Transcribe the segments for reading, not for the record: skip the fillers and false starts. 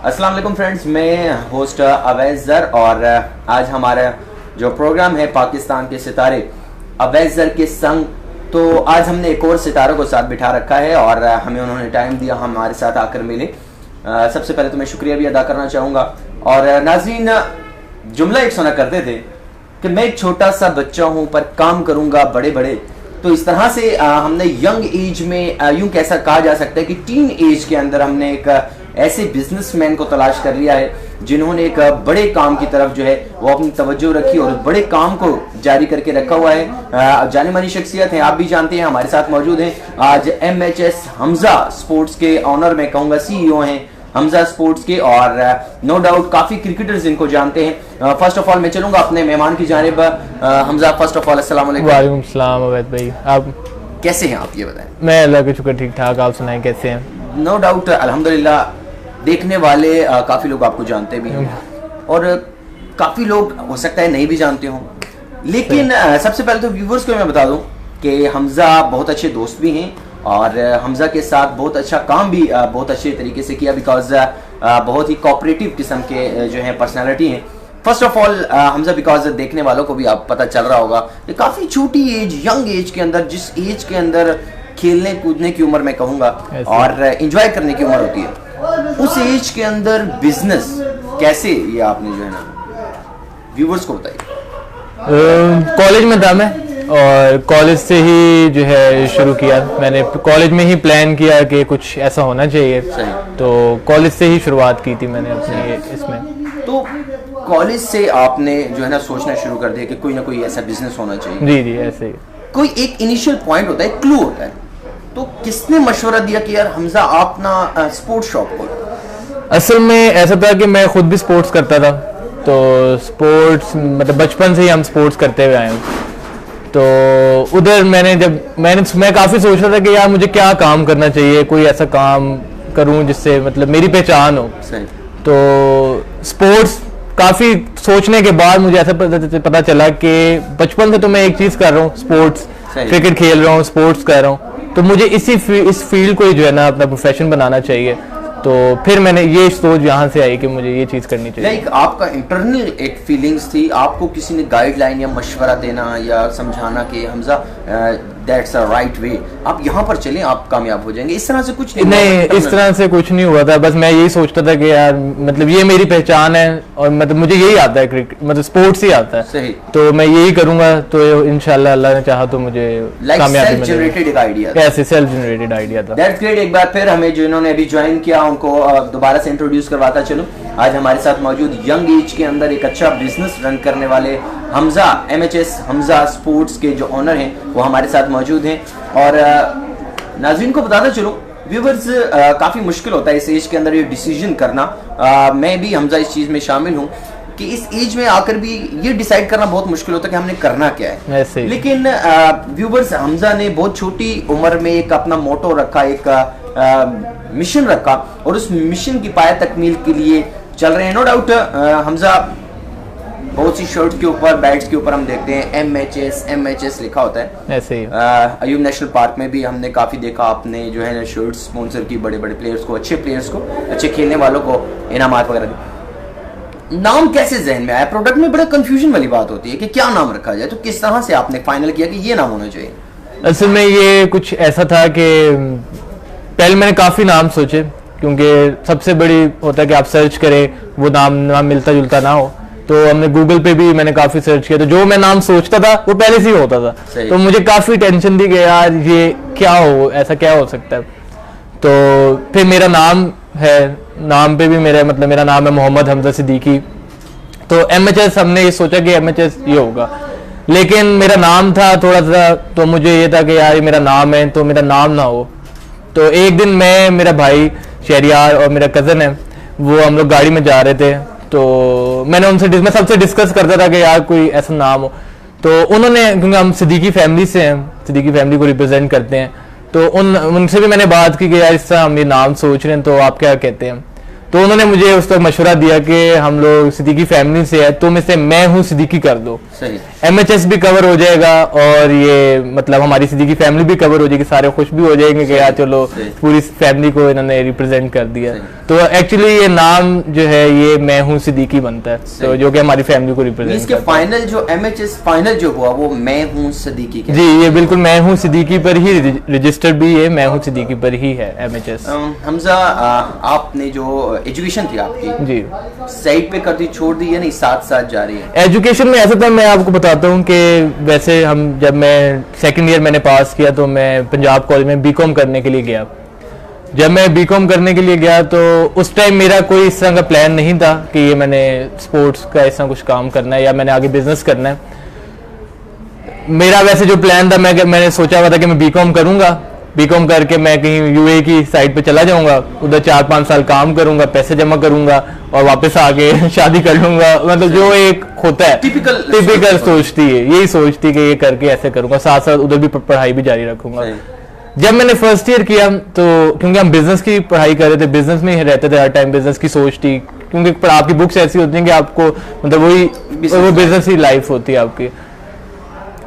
अस्सलाम वालेकुम फ्रेंड्स, मैं होस्ट अवैज़ ज़र और आज हमारा जो प्रोग्राम है पाकिस्तान के सितारे अवैज़ ज़र के संग। तो आज हमने एक और सितारों को साथ बिठा रखा है और हमें उन्होंने टाइम दिया हमारे साथ आकर मिले। सबसे पहले तो मैं शुक्रिया भी अदा करना चाहूँगा। और नाज़रीन, जुमला एक सुना करते थे कि मैं एक छोटा सा बच्चा हूँ पर काम करूँगा बड़े बड़े। तो इस तरह से हमने यंग एज में यूं कैसा कहा जा सकता है कि टीन एज के अंदर हमने एक ऐसे बिजनेसमैन को तलाश कर लिया है जिन्होंने एक बड़े काम की तरफ जो है वो अपनी तवज्जो रखी और बड़े काम को जारी करके रखा हुआ है। जानी मानी शख्सियत हैं, आप भी जानते हैं, हमारे साथ मौजूद हैं आज MHS हमजा स्पोर्ट्स के ऑनर, मैं कहूँगा CEO हैं हमजा स्पोर्ट्स के, और नो डाउट काफी क्रिकेटर्स इनको जानते हैं। फर्स्ट ऑफ ऑल मैं चलूंगा अपने मेहमान की जानिब। हमजा, फर्स्ट ऑफ ऑल अस्सलाम वालेकुम। वालेकुम सलाम अवैध भाई, आप कैसे हैं? आप ये बताएं। मैं अल्लाह का शुक्र ठीक ठाक, आप सुनाएं कैसे हैं? नो डाउट अल्हम्दुलिल्लाह, देखने वाले काफी लोग आपको जानते भी हैं और काफी लोग हो सकता है नहीं भी जानते हों, लेकिन सबसे पहले तो व्यूवर्स को मैं बता दूं कि हमजा बहुत अच्छे दोस्त भी हैं और हमजा के साथ बहुत अच्छा काम भी बहुत अच्छे तरीके से किया, बिकॉज बहुत ही कोऑपरेटिव किस्म के जो है पर्सनालिटी हैं। First of all Hamza, because देखने वालों को भी आप पता चल रहा होगा कि काफ़ी छोटी एज, यंग एज के अंदर, जिस एज के अंदर खेलने कूदने की उम्र मैं कहूँगा और एंजॉय करने की उम्र होती है, उस एज के अंदर बिजनेस कैसे, ये आपने जो है ना व्यूवर्स को बताइए। कॉलेज में था मैं और कॉलेज से ही जो है शुरू किया मैंने। कॉलेज में ही प्लान किया कि कुछ ऐसा होना चाहिए, तो कॉलेज से ही शुरुआत की थी मैंने अपने इसमें। तो कॉलेज से आपने जो है ना सोचना शुरू कर दिया कि कोई ना कोई ऐसा बिजनेस होना चाहिए। जी जी, ऐसे ही कोई एक इनिशियल पॉइंट होता है, क्लू होता है, तो किसने मशवरा दिया कि यार हमजा आप ना स्पोर्ट्स शॉप खोलो? असल में ऐसा था कि मैं खुद भी स्पोर्ट्स करता था, तो स्पोर्ट्स मतलब बचपन से ही हम स्पोर्ट्स करते हुए आए हैं। तो उधर मैं काफ़ी सोच रहा था कि यार मुझे क्या काम करना चाहिए, कोई ऐसा काम करूं जिससे मतलब मेरी पहचान हो। तो स्पोर्ट्स काफ़ी सोचने के बाद मुझे ऐसा पता चला कि बचपन से तो मैं एक चीज़ कर रहा हूँ, स्पोर्ट्स, क्रिकेट खेल रहा हूँ, स्पोर्ट्स कर रहा हूँ, तो मुझे इस फील्ड को ही जो है ना अपना प्रोफेशन बनाना चाहिए। तो फिर मैंने ये सोच यहाँ से आई कि मुझे ये चीज़ करनी चाहिए। लाइक आपका इंटरनल एक फीलिंग्स थी, आपको किसी ने गाइडलाइन या मशवरा देना या समझाना कि Hamza that's a right way, आप यहाँ पर चलें, आप कामयाब हो जाएंगे, इस तरह से कुछ नहीं, इस तरह से कुछ नहीं हुआ था। बस मैं यही सोचता था कि यार मतलब ये मेरी पहचान है और मतलब मुझे यही आता है, क्रिकेट मतलब स्पोर्ट्स ही आता है। सही। तो मैं यही करूंगा, तो इंशाल्लाह अल्लाह ने चाहा तो मुझे कामयाबी मिलेगी। जनरेटेड आइडिया, ऐसे सेल्फ जनरेटेड आइडिया था। That's great. एक बार फिर हमें जिन्होंने अभी ज्वाइन किया उनको दोबारा से इंट्रोड्यूस करवाता चलूं। आज हमारे साथ मौजूद यंग एज के अंदर एक अच्छा बिजनेस रन करने वाले हमजा, MHS हमजा स्पोर्ट्स के जो ऑनर हैं वो हमारे साथ मौजूद हैं। और नाज़रीन को बताता चलूं, व्यूवर्स, काफ़ी मुश्किल होता है इस एज के अंदर ये डिसीजन करना। मैं भी हमजा इस चीज़ में शामिल हूँ कि इस एज में आकर भी ये डिसाइड करना बहुत मुश्किल होता है कि हमने करना क्या है। लेकिन व्यूवर्स, हमजा ने बहुत छोटी उम्र में एक अपना मोटो रखा, एक मिशन रखा और उस मिशन की पाया तकमील के लिए चल रहे हैं। नो डाउट हमजा बहुत सी शर्ट के ऊपर, बैट्स के ऊपर हम देखते हैं MHS लिखा होता है। ऐसे ही अयूब नेशनल पार्क में भी हमने काफ़ी देखा, आपने जो है ना शर्ट स्पॉन्सर की बड़े बड़े प्लेयर्स को, अच्छे प्लेयर्स को, अच्छे खेलने वालों को इनामात वगैरह दी। नाम कैसे जहन में आया? प्रोडक्ट में बड़ा कंफ्यूजन वाली बात होती है कि क्या नाम रखा जाए, तो किस तरह से आपने फाइनल किया कि ये नाम होना चाहिए? असल में ये कुछ ऐसा था कि पहले मैंने काफ़ी नाम सोचे, क्योंकि सबसे बड़ी होता है कि आप सर्च करें वो नाम मिलता जुलता ना हो। तो हमने गूगल पे भी मैंने काफ़ी सर्च किया, तो जो मैं नाम सोचता था वो पहले से ही होता था। तो मुझे काफ़ी टेंशन थी कि यार ये क्या हो, ऐसा क्या हो सकता है। तो फिर मेरा नाम है, नाम पे भी मेरा नाम है मोहम्मद हमजा सिद्दीकी। तो MHS हमने ये सोचा कि MHS ये होगा, लेकिन मेरा नाम था थोड़ा सा, तो मुझे ये था कि यार ये मेरा नाम है तो मेरा नाम ना हो। तो एक दिन मैं, मेरा भाई शहरियार और मेरा कज़न है, वो हम लोग गाड़ी में जा रहे थे, तो मैं सबसे डिस्कस करता था कि यार कोई ऐसा नाम हो। तो उन्होंने, क्योंकि हम सिद्दीकी फैमिली से हैं, सिद्दीकी फैमिली को रिप्रेजेंट करते हैं, तो उनसे भी मैंने बात की कि यार इस तरह हम ये नाम सोच रहे हैं, तो आप क्या कहते हैं? तो उन्होंने मुझे उस वक्त मशवरा दिया कि हम लोग सिद्दीकी फैमिली से है, तुम इसे मैं हूँ सिद्दीकी कर दो। सही। MHS भी कवर हो जाएगा और ये मतलब हमारी सिद्दीकी फैमिली भी कवर हो जाएगी, सारे खुश भी हो जाएंगे कि यार चलो पूरी फैमिली को इन्होंने रिप्रेजेंट कर दिया। तो एक्चुअली ये नाम जो है ये मैं हूँ सिद्दीकी बनता है, तो जो कि हमारी फैमिली को रिप्रेजेंट इसके फाइनल जो MHS फाइनल जो हुआ वो मैं हूँ सिद्दीकी। जी ये बिल्कुल मैं हूँ सिद्दीकी पर ही रजिस्टर्ड भी है, मैं हूँ सिद्दीकी पर ही है MHS। हमजा आपने जो एजुकेशन थी आपकी जी साइड पे कर दी, छोड़ दी या नहीं साथ साथ जा रही है? एजुकेशन में ऐसा था, मैं आपको बताता हूँ कि वैसे जब मैं सेकंड ईयर मैंने पास किया तो मैं पंजाब कॉलेज में बीकॉम करने के लिए गया। जब मैं बीकॉम करने के लिए गया तो उस टाइम मेरा कोई इस तरह का प्लान नहीं था कि ये मैंने स्पोर्ट्स का इस तरह कुछ काम करना है या मैंने आगे बिजनेस करना है। मेरा वैसे जो प्लान था मैंने सोचा हुआ था कि मैं बीकॉम करूंगा, बीकॉम करके मैं कहीं UAE की साइड पे चला जाऊंगा, उधर 4-5 साल काम करूंगा, पैसे जमा करूंगा और वापस आके शादी कर लूंगा। मतलब जो एक होता है टिपिकल सोच थी, यही सोच थी कि ये करके ऐसे करूंगा, साथ साथ उधर भी पढ़ाई भी जारी रखूंगा। जब मैंने फर्स्ट ईयर किया तो क्योंकि हम बिजनेस की पढ़ाई कर रहे थे, बिजनेस में ही रहते थे हर टाइम, बिजनेस की सोच थी, क्योंकि आपकी बुक्स ऐसी होती हैं कि आपको मतलब वो बिजनेस ही लाइफ होती है आपकी।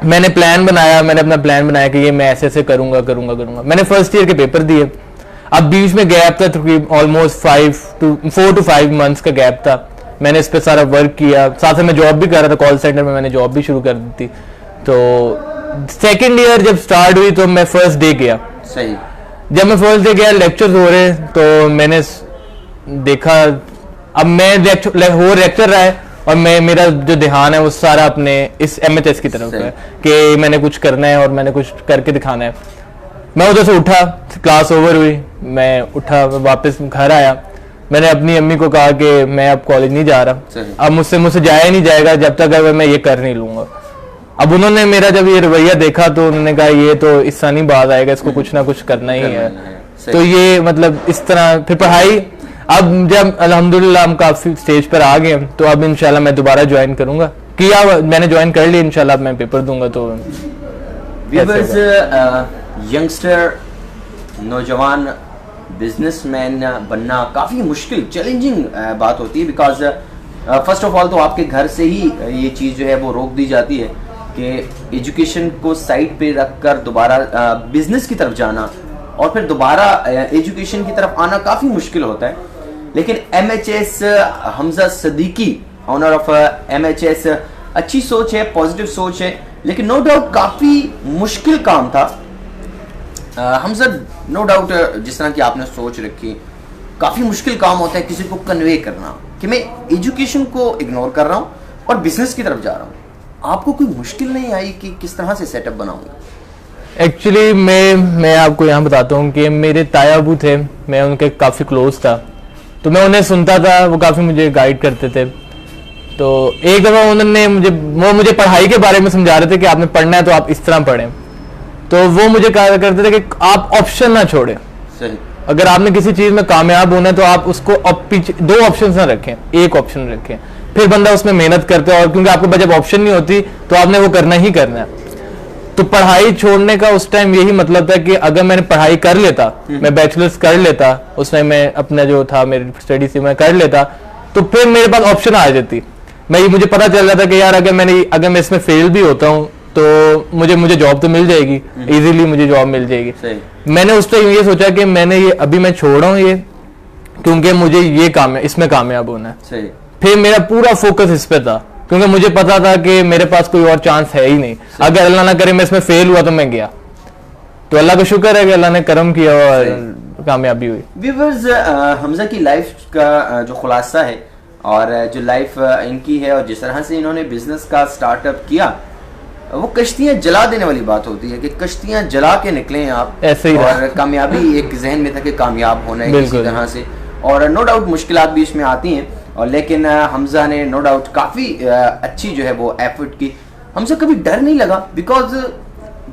मैंने अपना प्लान बनाया कि ये मैं ऐसे करूंगा। मैंने फर्स्ट ईयर के पेपर दिए। अब बीच में गैप था तकरीबन ऑलमोस्ट 4 to 5 मंथ्स का गैप था। मैंने इस पे सारा वर्क किया, साथ में मैं जॉब भी कर रहा था, कॉल सेंटर में मैंने जॉब भी शुरू कर दी थी। तो सेकेंड ईयर जब स्टार्ट हुई तो मैं फर्स्ट डे गया। सही। जब मैं फर्स्ट डे गया, लेक्चर्स हो रहे तो मैंने देखा अब मैं लेक्चर रहा है और मेरा जो ध्यान है वो सारा अपने इस MHS की तरफ है कि मैंने कुछ करना है और मैंने कुछ करके दिखाना है। मैं उधर से उठा, क्लास ओवर हुई, मैं उठा, वापस घर आया। मैंने अपनी अम्मी को कहा कि मैं अब कॉलेज नहीं जा रहा, अब मुझसे जाया ही नहीं जाएगा जब तक अगर मैं ये कर नहीं लूंगा। अब उन्होंने मेरा जब ये रवैया देखा तो उन्होंने कहा ये तो इससा नहीं बात आएगा, इसको कुछ ना कुछ करना ही है। तो ये मतलब इस तरह फिर पढ़ाई, अब जब अल्हम्दुलिल्लाह हम काफी स्टेज पर आ गए तो अब इंशाल्लाह मैं दोबारा ज्वाइन करूंगा, मैंने ज्वाइन कर लिया, इंशाल्लाह मैं पेपर दूंगा। तो यंगस्टर नौजवान बिजनेसमैन बनना काफी मुश्किल चैलेंजिंग बात होती है, बिकॉज फर्स्ट ऑफ ऑल तो आपके घर से ही ये चीज जो है वो रोक दी जाती है कि एजुकेशन को साइड पे रखकर दोबारा बिजनेस की तरफ जाना और फिर दोबारा एजुकेशन की तरफ आना काफी मुश्किल होता है। लेकिन MHS Hamza Siddiqui honour of MHS अच्छी सोच है, पॉजिटिव सोच है, लेकिन नो डाउट काफी मुश्किल काम था। हमजा नो डाउट जिस तरह की आपने सोच रखी, काफी मुश्किल काम होता है किसी को कन्वे करना कि मैं एजुकेशन को इग्नोर कर रहा हूँ और बिजनेस की तरफ जा रहा हूँ। आपको कोई मुश्किल नहीं आई कि किस तरह से सेटअप बनाऊंगा? एक्चुअली मैं आपको यहाँ बताता हूँ कि मेरे ताया अबू थे, मैं उनके काफ़ी क्लोज था, तो मैं उन्हें सुनता था, वो काफ़ी मुझे गाइड करते थे। तो एक दफ़ा उन्होंने मुझे पढ़ाई के बारे में समझा रहे थे कि आपने पढ़ना है तो आप इस तरह पढ़ें। तो वो मुझे कहा करते थे कि आप ऑप्शन ना छोड़ें। सही। अगर आपने किसी चीज़ में कामयाब होना है तो आप उसको पीछे 2 ऑप्शन ना रखें, एक ऑप्शन रखें, फिर बंदा उसमें मेहनत करता है। और क्योंकि आपके पास जब ऑप्शन नहीं होती तो आपने वो करना ही करना है। तो पढ़ाई छोड़ने का उस टाइम यही मतलब था कि अगर मैंने पढ़ाई कर लेता, मैं बैचलर्स कर लेता, उस टाइम मैं अपना जो था मेरी स्टडी से मैं कर लेता, तो फिर मेरे पास ऑप्शन आ जाती। मुझे पता चल रहा था कि यार अगर मैं इसमें फेल भी होता हूँ तो मुझे जॉब तो मिल जाएगी, इजीली मुझे जॉब मिल जाएगी। मैंने उस टाइम ये सोचा कि मैं छोड़ रहा हूँ ये, क्योंकि मुझे ये इसमें कामयाब होना है। फिर मेरा पूरा फोकस इस पे था, क्योंकि मुझे पता था कि मेरे पास कोई और चांस है ही नहीं। अगर अल्लाह ना करे मैं इसमें फेल हुआ तो मैं गया, तो अल्लाह का शुक्र है कि अल्लाह ने करम किया और कामयाबी हुई। व्यूअर्स, हमजा की लाइफ का जो खुलासा है और जो लाइफ इनकी है और जिस तरह से इन्होंने बिजनेस का स्टार्टअप किया, वो कश्तियां जला देने वाली बात होती है कि कश्तियां जला के निकले आप ऐसे ही। और कामयाबी एक जहन में था कि कामयाब होना है किसी तरह से, और नो डाउट मुश्किलात भी इसमें आती हैं, और लेकिन हमजा ने नो डाउट काफ़ी अच्छी जो है वो एफर्ट की। हमसे कभी डर नहीं लगा, बिकॉज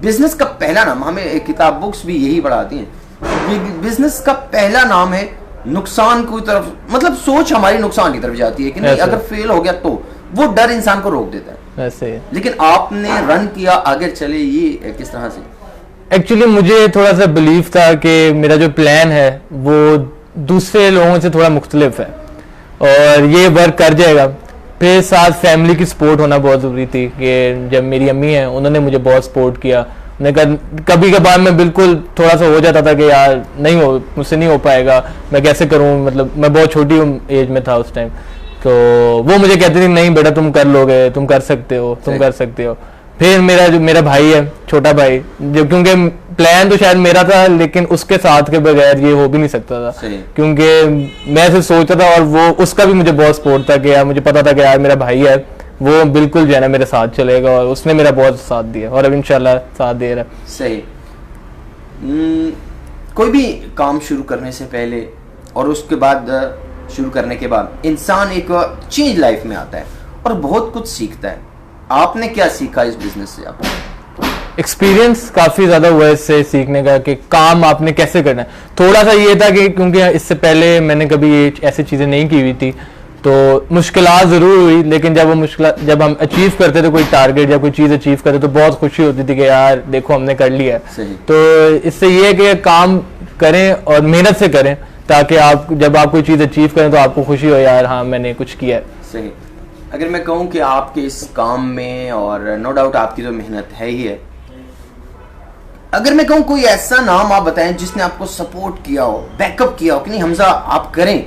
बिजनेस का पहला नाम, हमें किताब बुक्स भी यही पढ़ाती हैं, बिजनेस का पहला नाम है नुकसान की तरफ, मतलब सोच हमारी नुकसान की तरफ जाती है कि नहीं अगर फेल हो गया तो वो डर इंसान को रोक देता है। ऐसे। लेकिन आपने रन किया, आगे चले, ये किस तरह से? एक्चुअली मुझे थोड़ा सा बिलीव था कि मेरा जो प्लान है वो दूसरे लोगों से थोड़ा मुख्तलिफ है और ये वर्क कर जाएगा। फिर साथ फैमिली की सपोर्ट होना बहुत ज़रूरी थी कि जब मेरी अम्मी हैं उन्होंने मुझे बहुत सपोर्ट किया। उन्होंने कहा कभी कभार मैं बिल्कुल थोड़ा सा हो जाता था कि यार नहीं हो, मुझसे नहीं हो पाएगा, मैं कैसे करूं, मतलब मैं बहुत छोटी एज में था उस टाइम। तो वो मुझे कहती थी नहीं बेटा तुम कर लोगे, तुम कर सकते हो, तुम कर सकते हो। फिर मेरा भाई है, छोटा भाई, जो क्योंकि प्लान तो शायद मेरा था लेकिन उसके साथ के बगैर ये हो भी नहीं सकता था, क्योंकि मैं ऐसे सोचता था और वो उसका भी मुझे बहुत सपोर्ट था कि यार मुझे पता था कि यार मेरा भाई है, वो बिल्कुल जो है ना मेरे साथ चलेगा और उसने मेरा बहुत साथ दिया और अब इंशाल्लाह साथ दे रहा है। सही। कोई भी काम शुरू करने से पहले और उसके बाद शुरू करने के बाद इंसान एक चेंज लाइफ में आता है और बहुत कुछ सीखता है। आपने क्या सीखा इस बिजनेस से? आप एक्सपीरियंस काफ़ी ज़्यादा हुआ है इससे सीखने का कि काम आपने कैसे करना है। थोड़ा सा ये था कि क्योंकि इससे पहले मैंने कभी ये ऐसी चीज़ें नहीं की हुई थी तो मुश्किलात ज़रूर हुई, लेकिन जब हम अचीव करते थे कोई टारगेट या कोई चीज़ अचीव करते तो बहुत खुशी होती थी कि यार देखो हमने कर लिया है। तो इससे ये है कि काम करें और मेहनत से करें ताकि आप जब आप कोई चीज़ अचीव करें तो आपको खुशी हो यार हाँ मैंने कुछ किया है। सही। अगर मैं कहूँ कि आपके इस काम में, और नो डाउट आपकी तो मेहनत है ही है, अगर मैं कहूँ कोई ऐसा नाम आप बताएं जिसने आपको सपोर्ट किया हो, बैकअप किया हो कि नहीं हमजा आप करें,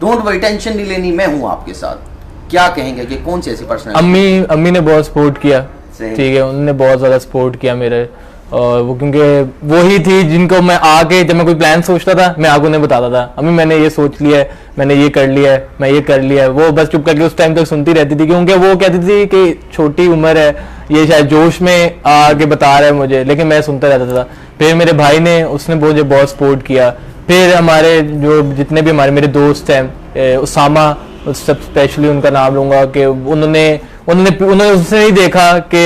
डोंट वरी, टेंशन नहीं लेनी, मैं हूँ आपके साथ, क्या कहेंगे कि कौन सी ऐसी पर्सन? अम्मी ने बहुत सपोर्ट किया, ठीक है, उन्होंने बहुत ज़्यादा सपोर्ट किया मेरे, और वो क्योंकि वही थी जिनको मैं आके जब मैं कोई प्लान सोचता था मैं आगे उन्हें बताता था अम्मी मैंने ये सोच लिया है, मैंने ये कर लिया है, मैं ये कर लिया है। वो बस चुप करके उस टाइम तक सुनती रहती थी क्योंकि वो कहती थी कि छोटी उम्र है, ये शायद जोश में आके बता रहा है मुझे, लेकिन मैं सुनता रहता था। फिर मेरे भाई ने, उसने मुझे बहुत सपोर्ट किया। फिर हमारे जो जितने भी मेरे दोस्त हैं, उसामा सब स्पेशली उनका नाम लूँगा कि उन्होंने उससे नहीं देखा कि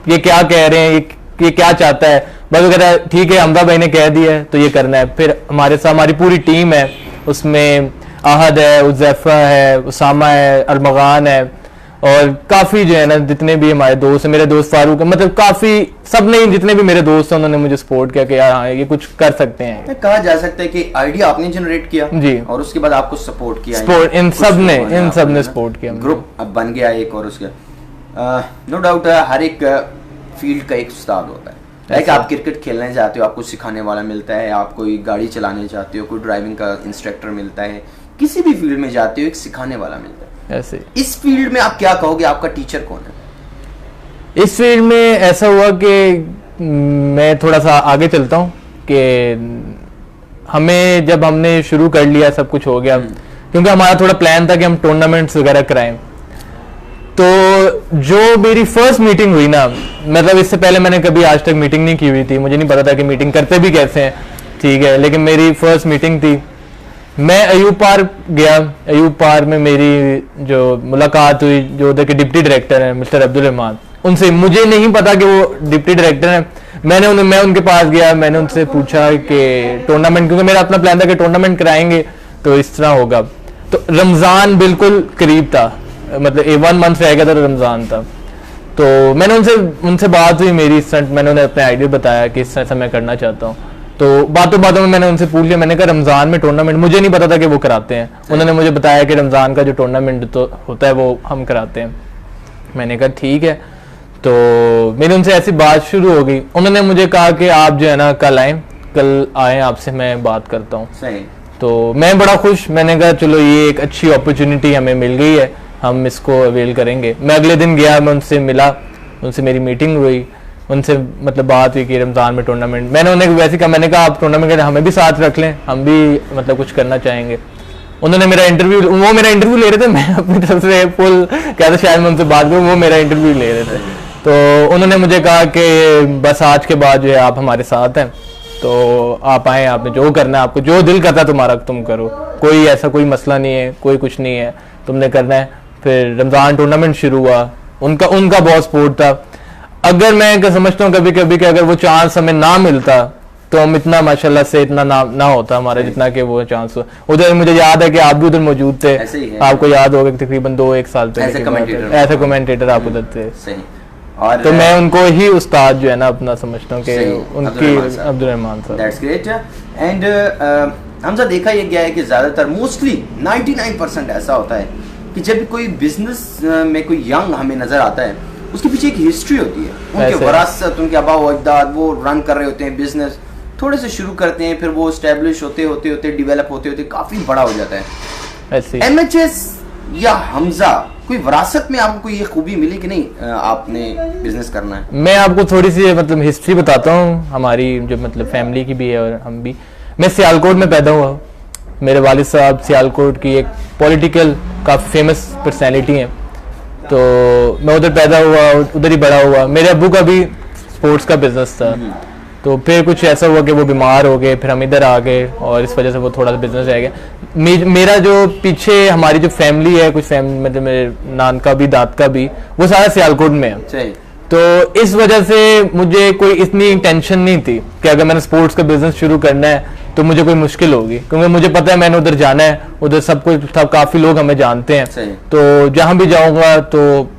ये क्या कह रहे हैं, ये क्या चाहता है, बस वो कहता है ठीक है हमदा भाई ने कह दिया है तो ये करना है। फिर हमारे साथ हमारी पूरी टीम है, उसमें आहद है, उज़ैफ़ा है, उसामा है, अरमगान है, और काफ़ी जो है ना जितने भी हमारे दोस्त हैं, मेरे दोस्त फारूक है, मतलब काफ़ी सब ने जितने भी मेरे दोस्त हैं उन्होंने मुझे सपोर्ट किया कि यार हाँ ये कुछ कर सकते हैं। कहा जा सकता है कि आइडिया आपने जनरेट किया जी, और उसके बाद आपको सपोर्ट किया, इन सब ने सपोर्ट किया, ग्रुप अब बन गया एक। और उसके नो डाउट हर एक फील्ड का एक उस्ताद होता है। लाइक आप क्रिकेट खेलने जाते हो, आपको सिखाने वाला मिलता है, आप कोई गाड़ी चलाने जाते हो, कोई ड्राइविंग का इंस्ट्रक्टर मिलता है, किसी भी फील्ड में जाते हो एक सिखाने वाला मिलता है। ऐसे इस फील्ड में आप क्या कहोगे, आपका टीचर कौन है? इस फील्ड में ऐसा हुआ कि मैं थोड़ा सा आगे चलता हूँ कि हमें जब हमने शुरू कर लिया सब कुछ हो गया, क्योंकि हमारा थोड़ा प्लान था कि हम टूर्नामेंट्स वगैरह कराएं। तो जो मेरी फर्स्ट मीटिंग हुई ना, मतलब इससे पहले मैंने कभी आज तक मीटिंग नहीं की हुई थी, मुझे नहीं पता था कि मीटिंग करते भी कैसे हैं, ठीक है, लेकिन मेरी फर्स्ट मीटिंग थी। मैं अयूब पार्क गया, अयूब पार्क में मेरी जो मुलाकात हुई जो उधर के डिप्टी डायरेक्टर हैं मिस्टर अब्दुल रहमान, उनसे, मुझे नहीं पता कि वो डिप्टी डायरेक्टर हैं, मैं उनके पास गया, मैंने उनसे पूछा कि टूर्नामेंट, क्योंकि मेरा अपना प्लान था कि टूर्नामेंट कराएंगे तो इस तरह होगा। तो रमज़ान बिल्कुल करीब था, मतलब 1 मंथ रह गया था, रमज़ान था। तो मैंने उनसे बात हुई मेरी, मैंने उन्हें अपने आइडिया बताया कि इस तरह से मैं करना चाहता हूँ। तो बातों में मैंने उनसे पूछ लिया, मैंने कहा रमज़ान में टूर्नामेंट, मुझे नहीं पता था कि वो कराते हैं, उन्होंने मुझे बताया कि रमज़ान का जो टूर्नामेंट तो होता है वो हम कराते हैं। मैंने कहा ठीक है। तो मेरी उनसे ऐसी बात शुरू हो गई, उन्होंने मुझे कहा कि आप जो है ना कल आएँ, आपसे मैं बात करता हूँ। तो मैं बड़ा खुश, मैंने कहा चलो ये एक अच्छी अपॉर्चुनिटी हमें मिल गई है, हम इसको अवेल करेंगे। मैं अगले दिन गया, मैं उनसे मिला, उनसे मेरी मीटिंग हुई, उनसे मतलब बात हुई कि रमज़ान में टूर्नामेंट, मैंने उन्हें वैसे कहा, मैंने कहा आप टूर्नामेंट के हमें भी साथ रख लें, हम भी मतलब कुछ करना चाहेंगे। उन्होंने मेरा इंटरव्यू ले रहे थे, मैं अपनी तरफ से फुल कहता शायद मैं उनसे बात करूँ, वो मेरा इंटरव्यू ले रहे थे। तो उन्होंने मुझे कहा कि बस आज के बाद जो है आप हमारे साथ हैं, तो आप आएँ, आपने जो करना है, आपको जो दिल करता है तुम्हारा तुम करो, कोई ऐसा कोई मसला नहीं है, कोई कुछ नहीं है, तुमने करना है। फिर रमज़ान टूर्नामेंट शुरू हुआ, उनका बहुत सपोर्ट था। अगर मैं समझता हूँ कभी कभी कि अगर वो चांस हमें ना मिलता तो हम इतना माशाल्लाह से इतना ना होता हमारा जितना कि वो चांस हुआ। उधर मुझे याद है कि आप भी उधर मौजूद थे, आपको याद होगा तकरीबन 2-1 साल पहले ऐसे कमेंटेटर आप उधर थे। और तो मैं उनको ही उस्ताद जो है ना अपना समझता हूँ कि उनकी अब्दुल रहमान साहब। That's great. एंड हमसे देखा ये गया है कि ज़्यादातर मोस्टली 99% ऐसा होता है कि जब कोई बिजनेस में कोई यंग हमें नज़र आता है, उसके पीछे एक हिस्ट्री होती है, उनके वरासत, उनके आबा व अजदाद, वो रन कर रहे होते हैं बिजनेस, थोड़े से शुरू करते हैं, फिर वो इस्टेब्लिश होते होते डेवलप होते काफ़ी बड़ा हो जाता है। MHS या हमजा, कोई वरासत में आपको ये खूबी मिली कि नहीं आपने बिजनेस करना है? मैं आपको थोड़ी सी मतलब हिस्ट्री बताता हूँ, हमारी जो मतलब फैमिली की भी है और हम भी। मैं सियालकोट में पैदा हुआ, मेरे वालिद साहब सियालकोट की एक पॉलिटिकल काफ़ी फेमस पर्सनैलिटी हैं, तो मैं उधर पैदा हुआ, उधर ही बड़ा हुआ। मेरे अब्बू का भी स्पोर्ट्स का बिजनेस था, तो फिर कुछ ऐसा हुआ कि वो बीमार हो गए, फिर हम इधर आ गए और इस वजह से वो थोड़ा सा बिजनेस रह गया। मेरा जो पीछे हमारी जो फैमिली है, कुछ फैमिली मतलब मेरे नान का भी दाद का भी, वो सारा सियालकोट में है। तो इस वजह से मुझे कोई इतनी टेंशन नहीं थी कि अगर मैंने स्पोर्ट्स का बिजनेस शुरू करना है तो मुझे कोई मुश्किल होगी, क्योंकि मुझे पता है मैंने उधर जाना है, उधर सब कुछ काफ़ी लोग हमें जानते हैं, तो जहाँ भी जाऊँगा तो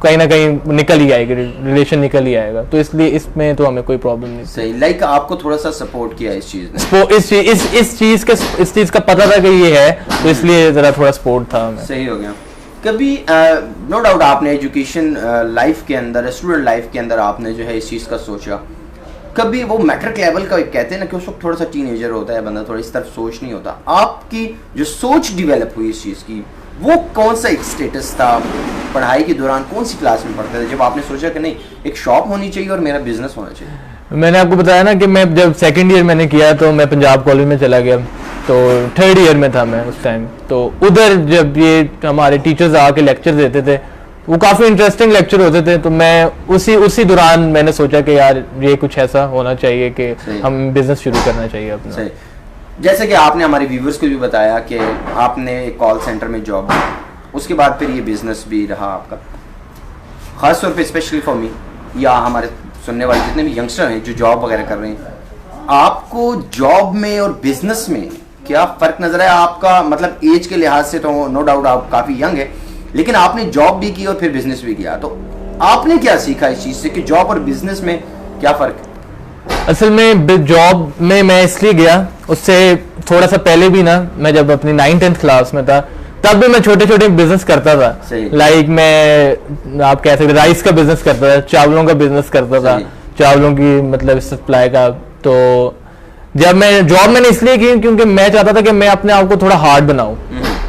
कहीं ना कहीं निकल ही आएगी, रिलेशन निकल ही आएगा, तो इसलिए इसमें तो हमें कोई प्रॉब्लम नहीं। सही, लाइक आपको थोड़ा सा सपोर्ट किया इस चीज ने, इस चीज का पता था कि ये है, तो इसलिए जरा थोड़ा सपोर्ट था हमें। सही हो गया। कभी नो डाउट आपने एजुकेशन लाइफ के अंदर, स्टूडेंट लाइफ के अंदर आपने जो है इस चीज़ का सोचा, कभी वो मैट्रिक लेवल का कहते हैं ना कि उस वक्त थोड़ा सा टीनेजर होता है बंदा, थोड़ा इस तरफ सोच नहीं होता, आपकी जो सोच डिवेलप हुई इस चीज़ की, वो कौन सा एक स्टेटस था पढ़ाई के दौरान, कौन सी क्लास में पढ़ते थे जब आपने सोचा कि नहीं एक शॉप होनी चाहिए और मेरा बिजनेस होना चाहिए? मैंने आपको बताया ना कि मैं जब सेकंड ईयर मैंने किया तो मैं पंजाब कॉलेज में चला गया, तो थर्ड ईयर में था मैं उस टाइम। तो उधर जब ये हमारे टीचर्स आके लेक्चर देते थे, वो काफ़ी इंटरेस्टिंग लेक्चर होते थे, तो मैं उसी दौरान मैंने सोचा कि यार ये कुछ ऐसा होना चाहिए कि हम बिजनेस शुरू करना चाहिए अपना। जैसे कि आपने हमारे व्यूवर्स को भी बताया कि आपने एक कॉल सेंटर में जॉब की, उसके बाद फिर ये बिजनेस भी रहा आपका, ख़ास तौर पे स्पेशली फॉर मी या हमारे सुनने वाले जितने भी यंगस्टर हैं जो जॉब वगैरह कर रहे हैं, आपको जॉब में और बिजनेस में क्या फ़र्क नज़र आया आपका? मतलब एज के लिहाज से तो नो डाउट आप काफ़ी यंग है, लेकिन आपने जॉब भी की और फिर बिजनेस भी किया, तो आपने क्या सीखा इस चीज़ से कि जॉब और बिजनेस में क्या फ़र्क है? असल में जॉब में मैं इसलिए गया, उससे थोड़ा सा पहले भी ना, मैं जब अपनी 9th-10th क्लास में था तब भी मैं छोटे छोटे बिजनेस करता था। लाइक मैं आप कह सकते राइस का बिजनेस करता था, चावलों का बिजनेस करता था, चावलों की मतलब सप्लाई का। तो जब मैं जॉब मैंने इसलिए की क्योंकि मैं चाहता था कि मैं अपने आप को थोड़ा हार्ड बनाऊं,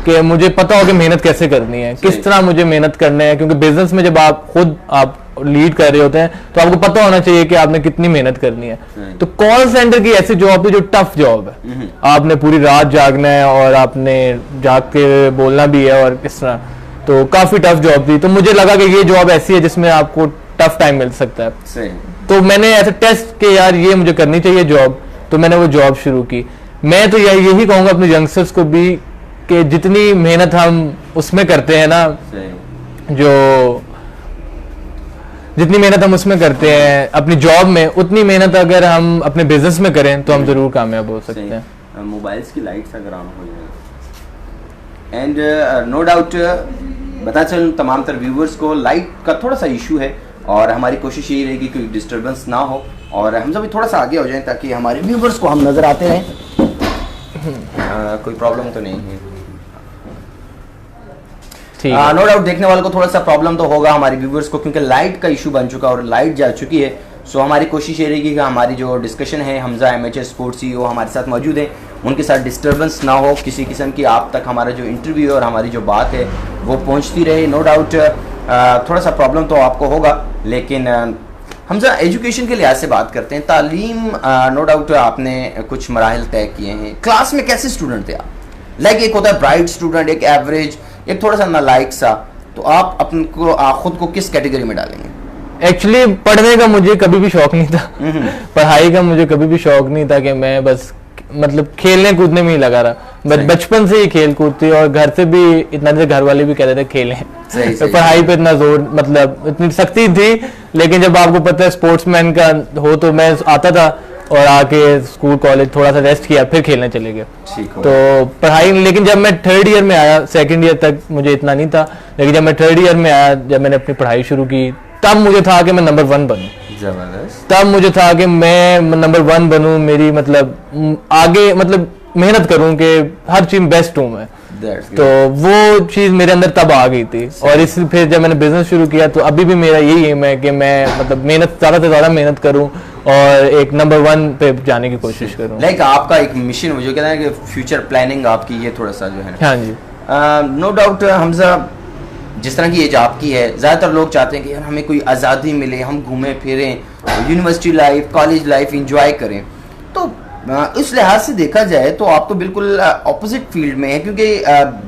कि मुझे पता हो कि मेहनत कैसे करनी है, किस तरह मुझे मेहनत करना है, क्योंकि बिजनेस में जब आप खुद आप लीड कर रहे होते हैं तो आपको पता होना चाहिए कि आपने कितनी मेहनत करनी है। तो कॉल सेंटर की ऐसी जॉब थी जो टफ जॉब है, आपने पूरी रात जागना है और आपने जाग के बोलना भी है और किस तरह, तो काफी टफ जॉब थी। तो मुझे लगा कि ये जॉब ऐसी है जिसमें आपको टफ टाइम मिल सकता है, तो मैंने ऐसे टेस्ट के यार ये मुझे करनी चाहिए जॉब, तो मैंने वो जॉब शुरू की। मैं तो यही कहूंगा अपने यंगस्टर्स को भी कि जितनी मेहनत हम उसमें करते हैं ना, जितनी मेहनत हम उसमें करते हैं अपनी जॉब में, उतनी मेहनत अगर हम अपने बिजनेस में करें तो हम जरूर कामयाब हो सकते हैं। मोबाइल्स की लाइट्स अगर ऑन हो जाए, एंड नो डाउट बता चलूं तमाम तर व्यूवर्स को लाइट का थोड़ा सा इशू है और हमारी कोशिश यही रहेगी कोई डिस्टर्बेंस ना हो और हम सब थोड़ा सा आगे हो जाएं ताकि हमारे व्यूवर्स को हम नजर आते रहें। कोई प्रॉब्लम तो नहीं है? नो डाउट देखने वालों को थोड़ा सा प्रॉब्लम तो होगा हमारे व्यूवर्स को, क्योंकि लाइट का इशू बन चुका और लाइट जा चुकी है। सो हमारी कोशिश ये रहेगी कि हमारी जो डिस्कशन है, हमजा MHS स्पोर्ट्स CEO हमारे साथ मौजूद है, उनके साथ डिस्टर्बेंस ना हो किसी किस्म की, आप तक हमारा जो इंटरव्यू है और हमारी जो बात है वो पहुँचती रहे। नो डाउट थोड़ा सा प्रॉब्लम तो आपको होगा, लेकिन हमजा एजुकेशन के लिहाज से बात करते हैं। तालीम नो डाउट आपने कुछ मराहल तय किए हैं। क्लास में कैसे स्टूडेंट थे आप? लाइक एक होता है ब्राइट स्टूडेंट, एक एवरेज, एक थोड़ा सा नालायक सा, तो आप अपने को खुद को किस कैटेगरी में डालेंगे? एक्चुअली पढ़ने का मुझे कभी भी शौक नहीं था, पढ़ाई का मुझे कभी भी शौक नहीं था, कि मैं बस मतलब खेलने कूदने में ही लगा रहा, बचपन से ही खेल कूद थी और घर से भी इतना, घर वाले भी कहते थे खेलें, तो पढ़ाई पे इतना जोर मतलब इतनी सख्ती थी। लेकिन जब आपको पता है स्पोर्ट्समैन का हो, तो मैं आता था और आके स्कूल कॉलेज थोड़ा सा रेस्ट किया, फिर खेलने चले गए। तो पढ़ाई, लेकिन जब मैं थर्ड ईयर में आया, सेकंड ईयर तक मुझे इतना नहीं था, लेकिन जब मैं थर्ड ईयर में आया, जब मैंने अपनी पढ़ाई शुरू की, तब मुझे था कि मैं नंबर 1 बनूं। जबरदस्त। तब मुझे था कि मैं नंबर 1 बनूं, मेरी मतलब आगे मतलब मेहनत करूं कि हर चीज बेस्ट हूं मैं। तो वो चीज मेरे अंदर तब आ गई थी। और इस फिर जब मैंने बिजनेस शुरू किया तो अभी भी मेरा यही एम है कि मैं मतलब मेहनत ज़्यादा से ज़्यादा मेहनत करूं और एक नंबर 1 पे जाने की कोशिश करूं। लाइक आपका एक मिशन जो कहते हैं कि फ्यूचर प्लानिंग आपकी ये थोड़ा सा जो है। हाँ जी, नो डाउट हमजा, जिस तरह की एज आपकी है, ज़्यादातर लोग चाहते हैं कि यार हमें कोई आज़ादी मिले, हम घूमें फिरें, university life, college life enjoy करें। तो इस लिहाज से देखा जाए तो आप तो बिल्कुल ऑपोजिट फील्ड में है, क्योंकि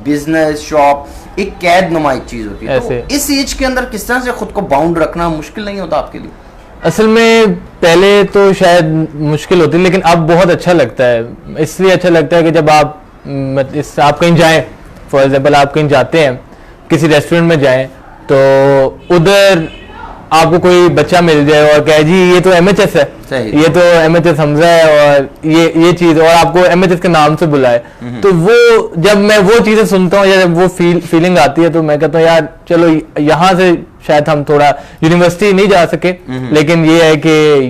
बिजनेस शॉप एक कैद नुमा एक चीज़ होती है। तो इस एज के अंदर किस तरह से खुद को बाउंड रखना मुश्किल नहीं होता आपके लिए? असल में पहले तो शायद मुश्किल होती, लेकिन अब बहुत अच्छा लगता है। इसलिए अच्छा लगता है कि जब आप आप कहीं जाएं, फॉर एग्जाम्पल आप कहीं जाते हैं, किसी रेस्टोरेंट में जाएं, तो उधर आपको कोई बच्चा मिल जाए और कहे जी ये तो MHS है, ये तो MHS हमजा है और ये चीज, और आपको MHS के नाम से बुलाए, तो वो जब मैं वो चीजें सुनता हूँ या जब वो फीलिंग आती है तो मैं कहता हूँ यार चलो यहाँ से शायद हम थोड़ा यूनिवर्सिटी नहीं जा सके, लेकिन ये है कि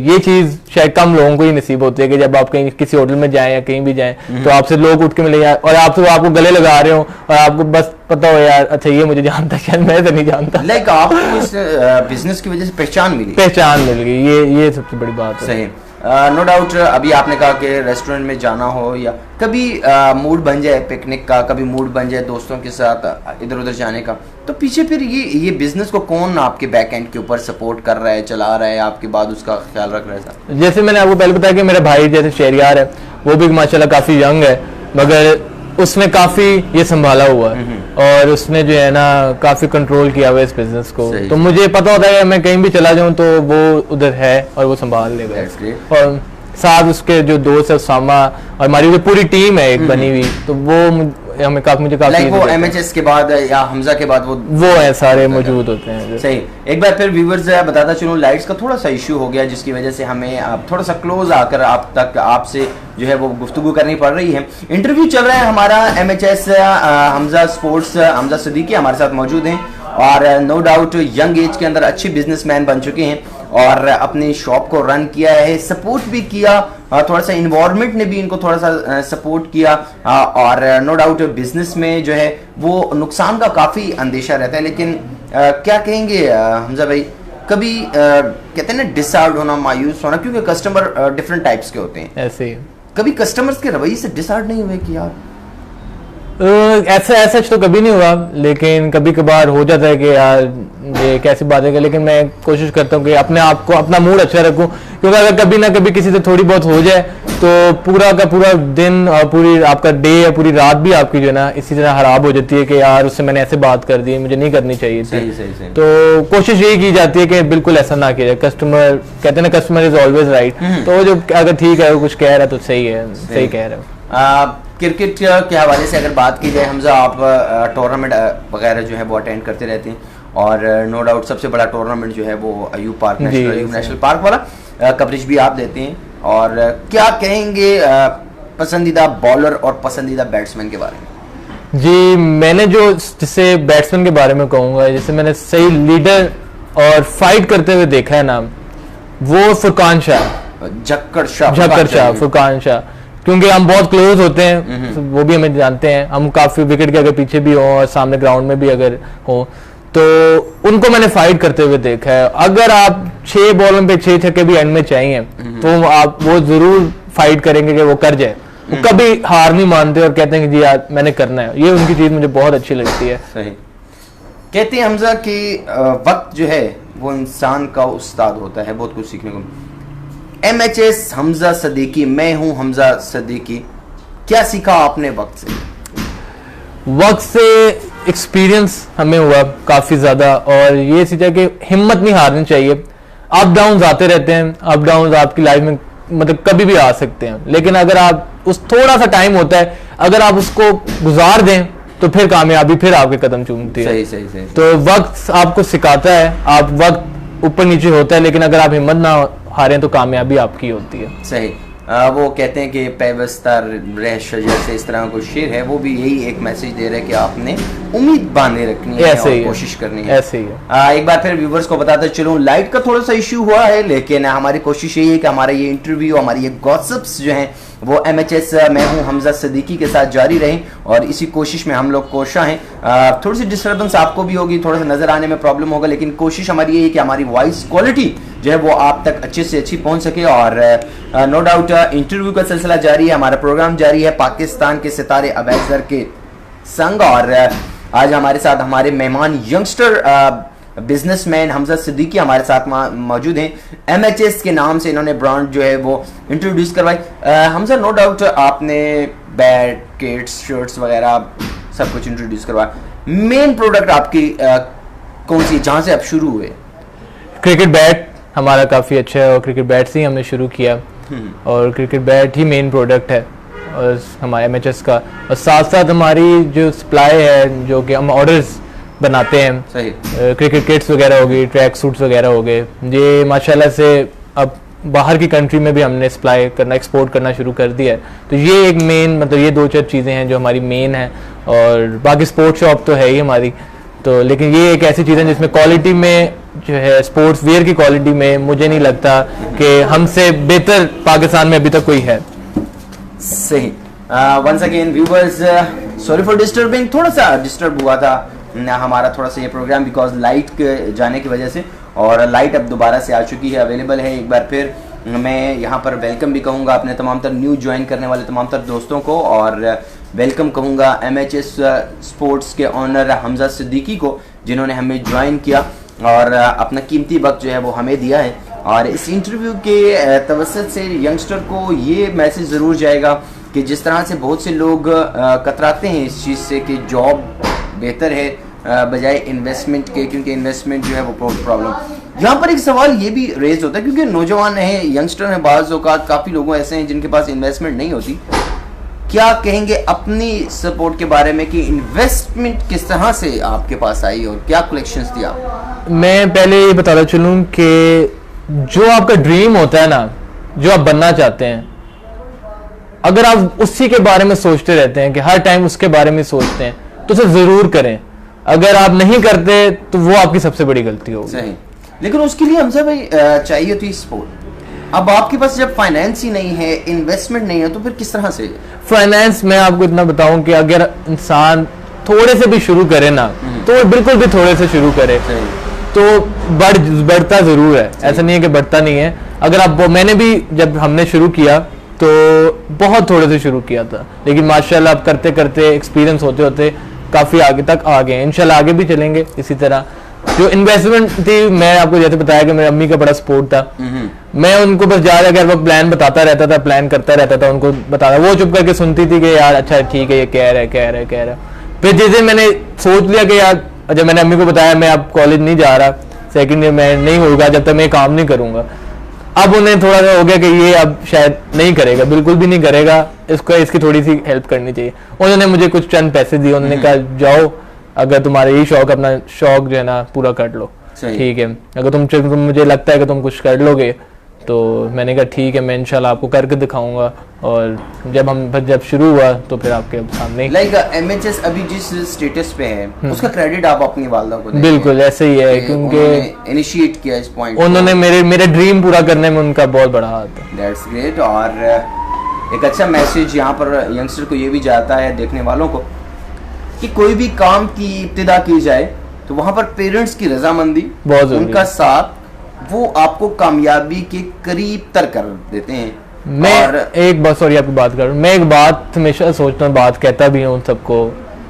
ये चीज शायद कम लोगों को ही नसीब होती है कि जब आप कहीं किसी होटल में जाएं या कहीं भी जाएं तो आपसे लोग उठ के मिले और आपसे आपको गले लगा रहे हो और आपको बस पता हो यार अच्छा ये मुझे जानता है, शायद मैं तो नहीं जानता। लाइक आपको इस बिजनेस की वजह से पहचान मिल गई, ये सबसे बड़ी बात है। सही, नो डाउट। अभी आपने कहा कि रेस्टोरेंट में जाना हो या कभी मूड बन जाए पिकनिक का, कभी मूड बन जाए दोस्तों के साथ इधर उधर जाने का, तो पीछे फिर ये बिजनेस को कौन आपके बैक एंड के ऊपर सपोर्ट कर रहा है, चला रहा है, आपके बाद उसका ख्याल रख रहा है? जैसे मैंने आपको पहले बताया कि मेरा भाई जैसे शहरियार है, वो भी माशाल्लाह काफी यंग है, मगर उसने काफी ये संभाला हुआ है और उसने जो है ना काफी कंट्रोल किया हुआ इस बिजनेस को। तो मुझे पता होता है कि मैं कहीं भी चला जाऊं तो वो उधर है और वो संभाल लेगा। और साथ उसके जो दोस्त है उसामा और हमारी जो पूरी टीम है एक बनी हुई, तो वो हमें मुझे काफी वो MHS के बाद या हमजा के बाद वो है सारे मौजूद होते हैं। सही, एक बार फिर व्यूअर्स बताता चलूं, लाइट्स का थोड़ा सा इशू हो गया जिसकी वजह से हमें अब थोड़ा सा क्लोज आकर आपसे जो है वो गुफ्तगू करनी पड़ रही है। इंटरव्यू चल रहा है हमारा MHS हमजा स्पोर्ट्स, हमजा सदीकी हमारे साथ मौजूद हैं और नो डाउट यंग एज के अंदर अच्छे बिजनेसमैन बन चुके हैं और अपनी शॉप को रन किया है, सपोर्ट भी किया, थोड़ा सा इन्वायरमेंट ने भी इनको थोड़ा सा सपोर्ट किया और नो डाउट बिजनेस में जो है वो नुकसान का काफ़ी अंदेशा रहता है। लेकिन क्या कहेंगे हमजा भाई, कभी कहते हैं ना डिसहार्ड होना, मायूस होना, क्योंकि कस्टमर डिफरेंट टाइप्स के होते हैं, ऐसे ही कभी कस्टमर्स के रवैये से डिसहार्ड नहीं हुए कि यार ऐसा तो कभी नहीं हुआ, लेकिन कभी कभार हो जाता है कि यार ये कैसी बात है, लेकिन मैं कोशिश करता हूँ कि अपने आप को अपना मूड अच्छा रखूं, क्योंकि अगर कभी ना कभी किसी से थोड़ी बहुत हो जाए तो पूरा का पूरा दिन और पूरी आपका डे या पूरी रात भी आपकी जो है ना इसी तरह खराब हो जाती है कि यार उससे मैंने ऐसे बात कर दी, मुझे नहीं करनी चाहिए थी। सही। तो कोशिश यही की जाती है कि बिल्कुल ऐसा ना किया जाए। कस्टमर कहते हैं ना कस्टमर इज ऑलवेज राइट, तो जो अगर ठीक है वो कुछ कह रहा है तो सही है, सही कह रहे हो। क्रिकेट के हवाले से अगर बात की जाए हमजा, आप टूर्नामेंट वगैरह जो है वो अटेंड करते रहते हैं और नो डाउट सबसे बड़ा टूर्नामेंट जो है वो अयूब पार्क नेशनल पार्क वाला कवरेज भी आप देते हैं। और क्या कहेंगे पसंदीदा बॉलर और पसंदीदा बैट्समैन के बारे में? जी, मैंने जो जिससे बैट्समैन के बारे में कहूँगा, जैसे मैंने सही लीडर और फाइट करते हुए देखा है नाम, वो फुरकान शाह, झक्कड़ शाह, फुरकान शाह, क्योंकि हम बहुत क्लोज होते हैं, वो भी हमें जानते हैं, हम काफी विकेट के अगर पीछे भी हो और सामने ग्राउंड में भी अगर हो, तो उनको मैंने फाइट करते हुए देखा है। अगर आप 6 बॉलों पे 6 छक्के भी एंड में चाहिए तो आप वो जरूर फाइट करेंगे कि वो कर जाए, वो कभी हार नहीं मानते और कहते हैं कि जी यार मैंने करना है। ये उनकी चीज मुझे बहुत अच्छी लगती है। सही कहते हैं हमजा कि वक्त जो है वो इंसान का उस्ताद होता है, बहुत कुछ सीखने को। MHS हमजा सदीकी, मैं हूं हमजा सदीकी, क्या सीखा आपने वक्त से? वक्त से एक्सपीरियंस हमें हुआ काफी ज्यादा और ये सीखा कि हिम्मत नहीं हारनी चाहिए। अप डाउन आते रहते हैं, अप डाउन आपकी लाइफ में मतलब कभी भी आ सकते हैं, लेकिन अगर आप उस थोड़ा सा टाइम होता है अगर आप उसको गुजार दें तो फिर कामयाबी फिर आपके कदम चूमती है। सही। तो वक्त आपको सिखाता है, आप वक्त ऊपर नीचे होता है, लेकिन अगर आप हिम्मत ना हारें तो कामयाबी आपकी होती है। सही। वो कहते हैं कि पैवस्ता रह शजर से, इस तरह कोई शेर है, वो भी यही एक मैसेज दे रहा है कि आपने उम्मीद बांधे रखनी है और कोशिश करनी है। ऐसे ही है। एक बार फिर व्यूवर्स को बताते चलूं, लाइट का थोड़ा सा इशू हुआ है, लेकिन हमारी कोशिश यही है कि हमारा ये इंटरव्यू, हमारी ये गॉसिप्स जो हैं वो MHS मैं हूँ हमजा सिद्दीकी के साथ जारी रहें, और इसी कोशिश में हम लोग कोशा हैं। थोड़ी सी डिस्टर्बेंस आपको भी होगी, थोड़ा सा नज़र आने में प्रॉब्लम होगा, लेकिन कोशिश हमारी ये है कि हमारी वॉइस क्वालिटी जो है वो आप तक अच्छे से अच्छी पहुंच सके। और नो डाउट इंटरव्यू का सिलसिला जारी है, हमारा प्रोग्राम जारी है पाकिस्तान के सितारे अवैज़ ज़र के संग। और आज हमारे साथ हमारे मेहमान यंगस्टर बिजनेसमैन हमजा सिद्दीकी हमारे साथ मौजूद हैं। MHS के नाम से इन्होंने ब्रांड जो है वो इंट्रोड्यूस करवाई। हमजा, नो डाउट आपने बैट, किट्स, शर्ट्स वगैरह सब कुछ इंट्रोड्यूस करवाया। मेन प्रोडक्ट आपकी कौन सी जहाँ से आप शुरू हुए? क्रिकेट बैट हमारा काफ़ी अच्छा है और क्रिकेट बैट से ही हमने शुरू किया, और क्रिकेट बैट ही मेन प्रोडक्ट है और हमारे MHS का। और साथ साथ हमारी जो सप्लाई है, जो कि हम ऑर्डर्स बनाते हैं, सही, क्रिकेट किट्स वगैरह हो गई, ट्रैक सूट्स वगैरह हो गए, ये माशाल्लाह से अब बाहर की कंट्री में भी हमने सप्लाई करना, एक्सपोर्ट करना शुरू कर दिया है। तो ये एक मेन, मतलब ये 2-4 चीज़ें हैं जो हमारी मेन है। और बाकी स्पोर्ट्स शॉप तो है ही हमारी, तो लेकिन ये एक ऐसी चीज़ है जिसमें क्वालिटी में जो है, स्पोर्ट्स वेयर की क्वालिटी में मुझे नहीं लगता कि हमसे बेहतर पाकिस्तान में अभी तक कोई है। सही। Once again viewers, sorry for disturbing, थोड़ा सा डिस्टर्ब हुआ था हमारा थोड़ा सा ये प्रोग्राम बिकॉज लाइट के जाने की वजह से, और लाइट अब दोबारा से आ चुकी है, अवेलेबल है। एक बार फिर मैं यहाँ पर वेलकम भी कहूँगा अपने तमाम तर न्यू ज्वाइन करने वाले तमाम तर दोस्तों को, और वेलकम कहूँगा MHS स्पोर्ट्स के ऑनर हमजा सिद्दीकी को, जिन्होंने हमें ज्वाइन किया और अपना कीमती वक्त जो है वो हमें दिया है। और इस इंटरव्यू के तवस्सुत से यंगस्टर को ये मैसेज ज़रूर जाएगा कि जिस तरह से बहुत से लोग कतराते हैं इस चीज़ से कि जॉब बेहतर है बजाय इन्वेस्टमेंट के, क्योंकि इन्वेस्टमेंट जो है वो प्रॉब्लम। यहाँ पर एक सवाल ये भी रेज होता है, क्योंकि नौजवान हैं, यंगस्टर हैं, बाज़ औक़ात काफ़ी लोगों ऐसे हैं जिनके पास इन्वेस्टमेंट नहीं होती। क्या कहेंगे अपनी सपोर्ट के बारे में कि इन्वेस्टमेंट किस तरह से आपके पास आई और क्या कलेक्शंस थी आप? मैं पहले ये बताना चलूँ कि जो आपका ड्रीम होता है ना, जो आप बनना चाहते हैं, अगर आप उसी के बारे में सोचते रहते हैं कि हर टाइम उसके बारे में सोचते हैं, तो उसे ज़रूर करें। अगर आप नहीं करते तो वो आपकी सबसे बड़ी गलती होगी। सही, लेकिन उसके लिए हमसे भाई चाहिए थी सपोर्ट। अब आपके पास जब फाइनेंस ही नहीं है, इन्वेस्टमेंट नहीं है, तो फिर किस तरह से? फाइनेंस, मैं आपको इतना बताऊं कि अगर इंसान थोड़े से भी शुरू करे ना, तो बिल्कुल भी थोड़े से शुरू करे तो बढ़ता ज़रूर है। ऐसा नहीं है कि बढ़ता नहीं है। अगर आप, मैंने भी जब हमने शुरू किया तो बहुत थोड़े से शुरू किया था, लेकिन माशाल्लाह अब करते करते एक्सपीरियंस होते होते काफ़ी आगे तक आ गए। इंशाल्लाह आगे भी चलेंगे इसी तरह। जो इन्वेस्टमेंट थी, मैं आपको जैसे बताया कि मेरी अम्मी का बड़ा सपोर्ट था, मैं उनको बस जा रहा वक्त प्लान बताता रहता था, प्लान करता रहता था, उनको बताता, वो चुप करके सुनती थी कि यार अच्छा ठीक है, ये कह रहा है। फिर जैसे मैंने सोच लिया कि यार, जब मैंने अम्मी को बताया मैं अब कॉलेज नहीं जा रहा, सेकेंड ईयर में नहीं होगा जब तक मैं काम नहीं करूंगा, अब उन्हें थोड़ा सा हो गया कि ये अब शायद नहीं करेगा, बिल्कुल भी नहीं करेगा, इसकी थोड़ी सी हेल्प करनी चाहिए। उन्होंने मुझे कुछ चंद पैसे दिए, उन्होंने कहा जाओ, अगर तुम्हारा यही शौक, अपना शौक जो है ना पूरा कर लो, ठीक है, अगर तुम मुझे लगता है कि तुम कुछ कर लोगे, तो मैंने कहा ठीक है, मैं इंशाल्लाह आपको करके दिखाऊंगा। और जब शुरू हुआ तो फिर आपके सामने MHS अभी जिस स्टेटस पे है उसका क्रेडिट आप अपनी वालदा को देंगे? बिल्कुल ऐसे ही है, क्योंकि इनिशिएट किया इस पॉइंट, उन्होंने मेरे ड्रीम पूरा करने में उनका बहुत बड़ा हाथ है। That's great. और एक अच्छा मैसेज यहाँ पर यंगस्टर को ये भी जाता है, देखने वालों को, कि कोई भी काम की इब्तिदा की जाए तो वहाँ पर पेरेंट्स की रजामंदी, बहुत उनका साथ, वो आपको कामयाबी के करीब तर कर देते हैं। मैं एक बात, सॉरी आपकी बात कर, मैं एक बात हमेशा सोचता हूँ, बात कहता भी हूँ सबको,